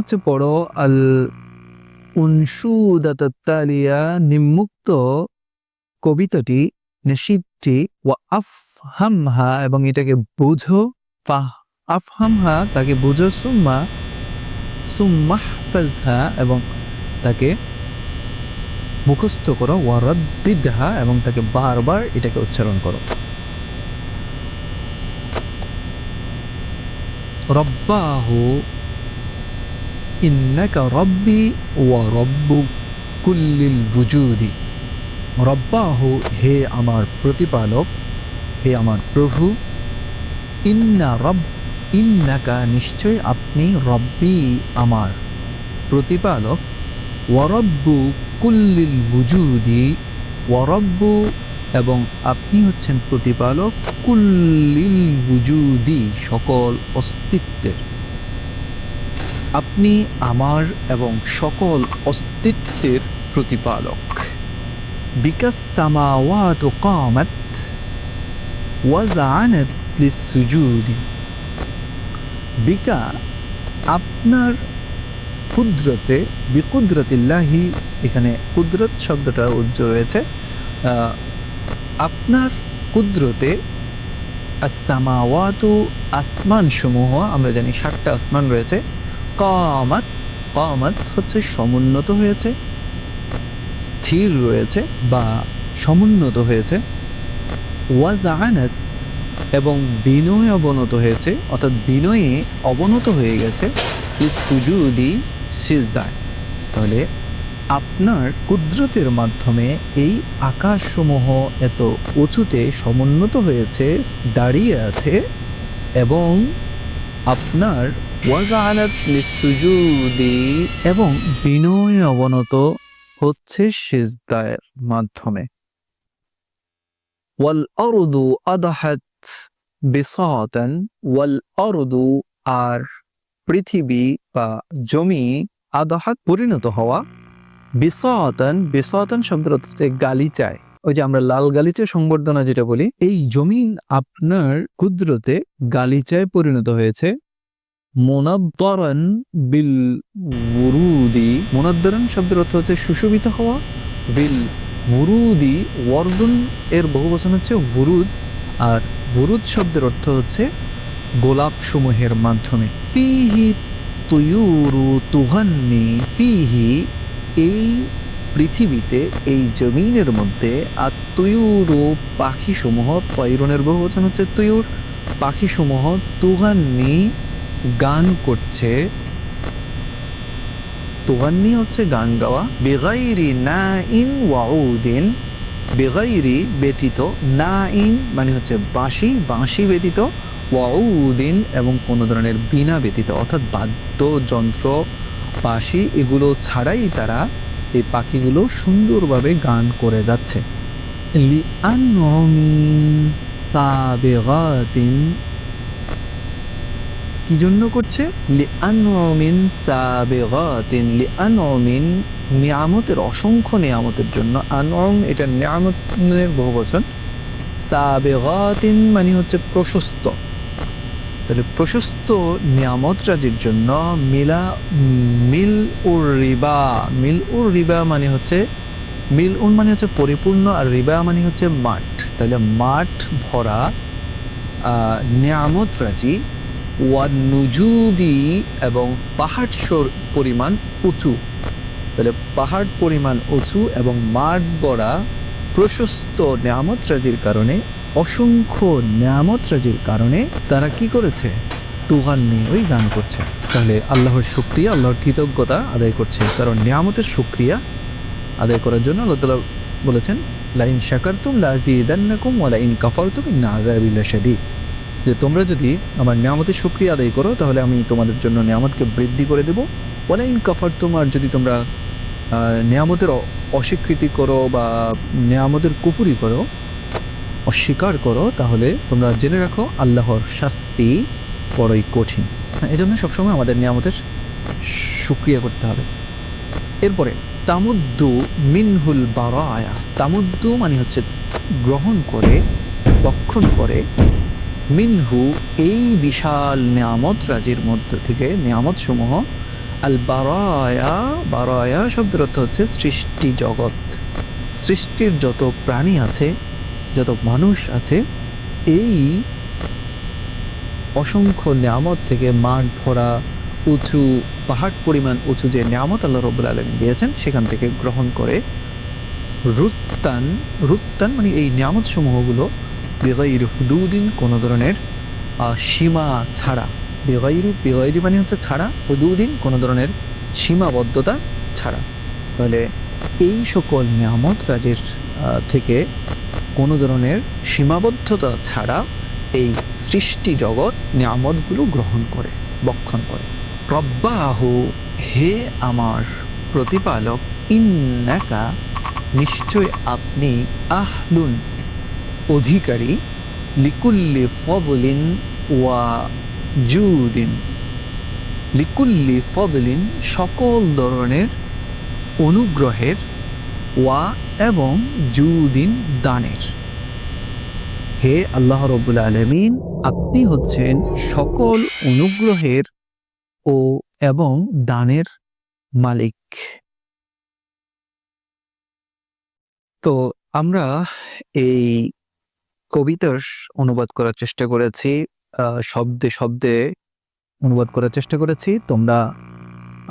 হচ্ছে পড়ো আল উনসুদাতাত তালিয়া নিম্মুক্ত কবিতাটি নসিদটি ওয়া আফহামহা এবং এটাকে বুঝো আফহামহা তাকে বুঝো সুম্মাহফাজহা এবং তাকে মুখস্থ করো ওয়া রাদ্দিদহা এবং তাকে বারবার এটাকে উচ্চারণ করো। রব্বাহু ইন্নাকা রব্বি ওয়া রব্বু কুল্লিল ওয়ুজুদি। রব্বাহু হে আমার প্রতিপালক, হে আমার প্রভু। ইন্নাকা নিশ্চয় আপনি, রব্বি আমার প্রতিপালক, ওয়া রব্বু কুল্লিল ওয়ুজুদি ওয়া রব্বু এবং আপনি হচ্ছেন প্রতিপালক কুল্লিল ওয়ুজুদি সকল অস্তিত্বের। আপনি আমার এবং সকল অস্তিত্বের প্রতিপালক। বিকাস সামাওয়াতু কামাত ওয়া জাআনাত লিসসুজুদি। বিকা আপনার কুদরতে, বিকুদরতিল্লাহি, এখানে কুদরত শব্দটা উজ্জ রয়েছে, আপনার কুদরতে আসসামাওয়াতু আসমান সমূহ, আমরা জানি 7টা আসমান রয়েছে। কামাত, কামাত হচ্ছে সমুন্নত হয়েছে, স্থির রয়েছে বা সমুন্নত হয়েছে। ওয়াজানাত এবং বিনয়ে অবনত হয়েছে, অর্থাৎ বিনয়ে অবনত হয়ে গেছে সুজুদি সিজদায়। তাহলে আপনার কুদরতের মাধ্যমে এই আকাশসমূহ এত উঁচুতে সমুন্নত হয়েছে, দাঁড়িয়ে আছে এবং আপনার ওয়াজানাত লিসসুজুদি এবং বিনয়ে অবনত হচ্ছে সিজদার মাধ্যমে। ওয়াল আরদু আদহাত বিসাতান, ওয়াল আরদু আর পৃথিবী বা জমি, আদহাত পরিণত হওয়া, বিসাতান, বিসাতান শব্দের অর্থ হচ্ছে গালিচায়। ওই যে আমরা লাল গালিচা সংবর্ধনা যেটা বলি, এই জমিন আপনার কুদরতে গালিচায় পরিণত হয়েছে। মুনাদ্দারান বিল উরুদি, মুনাদ্দারান শব্দের অর্থ হচ্ছে সুশোভিত হওয়া। বিল উরুদি, ওয়ারদুন এর বহুবচন হচ্ছে উরুদ, আর উরুদ শব্দের অর্থ হচ্ছে গোলাপ সমূহের মাধ্যমে। ফিহি তুয়ুরু তুগান্নি, ফিহি এই পৃথিবীতে, এই জমিনের মধ্যে, আর তুয়ুরু পাখি সমূহ, তৈরনের বহুবচন হচ্ছে তুয়ুর, পাখি সমূহ তুগান্নি গান করছে। তুগান্নি হচ্ছে গান গাওয়া। বিগাইরি নাইন ওয়াউদিন, বিগাইরি ব্যতীত, নাইন মানে হচ্ছে বাঁশি, বাঁশি ব্যতীত, ওয়াউদিন এবং কোনো ধরনের বীণা ব্যতীত, অর্থাৎ বাদ্যযন্ত্র, বাঁশি এগুলো ছাড়াই তারা, এই পাখিগুলো সুন্দরভাবে গান করে যাচ্ছে। লিআনউমিন সাবিগাতিন, কি জন্য করছে? লিআনউমিন সাবিগাতিন, লিআনউমিন নিয়ামতের, অসংখ্য নিয়ামতের জন্য। আনউম এটা নিয়ামতের বহুবচন। সাবিগাতিন মানে হচ্ছে প্রশস্ত, তাহলে প্রশস্ত নিয়ামত রাজির জন্য। মিল উর রিবা, মিল উর রিবা মানে হচ্ছে, মিল উন মানে হচ্ছে পরিপূর্ণ, আর রিবা মানে হচ্ছে মাঠ। তাহলে মাঠ ভরা নিয়ামত রাজি। ওয়ান নুজুদি এবং পাহাড় পরিমাণ উঁচু, তাহলে পাহাড় পরিমাণ উঁচু এবং মাঠ ভরা প্রশস্ত নিয়ামত রাজির কারণে, অসংখ্য নিয়ামত রাজির কারণে তারা কি করেছে? তুগান্নি, ওই গান করছে। তাহলে আল্লাহর শুকরিয়া, আল্লাহর কৃতজ্ঞতা আদায় করছে, কারণ নিয়ামতের শুকরিয়া আদায় করার জন্য আল্লাহ তাআলা বলেছেন লাইন শাকারতুম লাযিদান্নাকুম ওয়া লাইন কাফারতুম ইন্না আযাবি লাশাদীদ, যে তোমরা যদি আমার নিয়ামতের শুকরিয়া আদায় করো তাহলে আমি তোমাদের জন্য নিয়ামতকে বৃদ্ধি করে দেবো। ওয়া লাইন কাফারতুম, আর যদি তোমরা নিয়ামতের অস্বীকৃতি করো বা নিয়ামতের কুফরি করো, অস্বীকার করো, তাহলে তোমরা জেনে রাখো আল্লাহর শাস্তি বড়ই কঠিন। এজন্য সবসময় আমাদের নিয়ামতের শুকরিয়া করতে হবে। এরপরে তামুদ্দু মিনহুল বারায়া, তামুদ্দু মানে হচ্ছে গ্রহণ করে, বক্ষণ করে, মিনহু এই বিশাল নিয়ামত রাজির মধ্য থেকে, নিয়ামত সমূহ, আল বারায়া, বারায়া শব্দের অর্থ হচ্ছে সৃষ্টি জগৎ। সৃষ্টির যত প্রাণী আছে, যত মানুষ আছে, এই অসংখ্য নিয়ামত থেকে মাঠ ভরা উঁচু পাহাড় পরিমাণ উঁচু যে নিয়ামত আল্লাহ রাব্বুল আলামিন দিয়েছেন সেখান থেকে গ্রহণ করে রুত্তান, রুত্তান মানে এই নিয়ামত সমূহগুলো বেগাইর হুদুদিন, কোনো ধরনের সীমা ছাড়া। বেগাইরি মানে হচ্ছে ছাড়া, হুদুদিন কোনো ধরনের সীমাবদ্ধতা ছাড়া। তাহলে এই সকল নিয়ামত রাজের থেকে কোনো ধরনের সীমাবদ্ধতা ছাড়া এই সৃষ্টি জগৎ নিয়ামতগুলো গ্রহণ করে, বক্ষণ করে। রব্বাহু, হে আমার প্রতিপালক, ইন্নাকা, নিশ্চয় আপনি, আহলুন, অধিকারী, লিকুল্লি ফদলিন ওয়া জুদিন, লিকুল্লি ফদলিন সকল ধরনের অনুগ্রহের, ওয়া এবং জুদিন দানের। হে আল্লাহ রাব্বুল আলামিন, আপনি হচ্ছেন সকল অনুগ্রহের ও এবং দানের মালিক। তো আমরা এই কবিতার অনুবাদ করার চেষ্টা করেছি, শব্দে শব্দে অনুবাদ করার চেষ্টা করেছি। তোমরা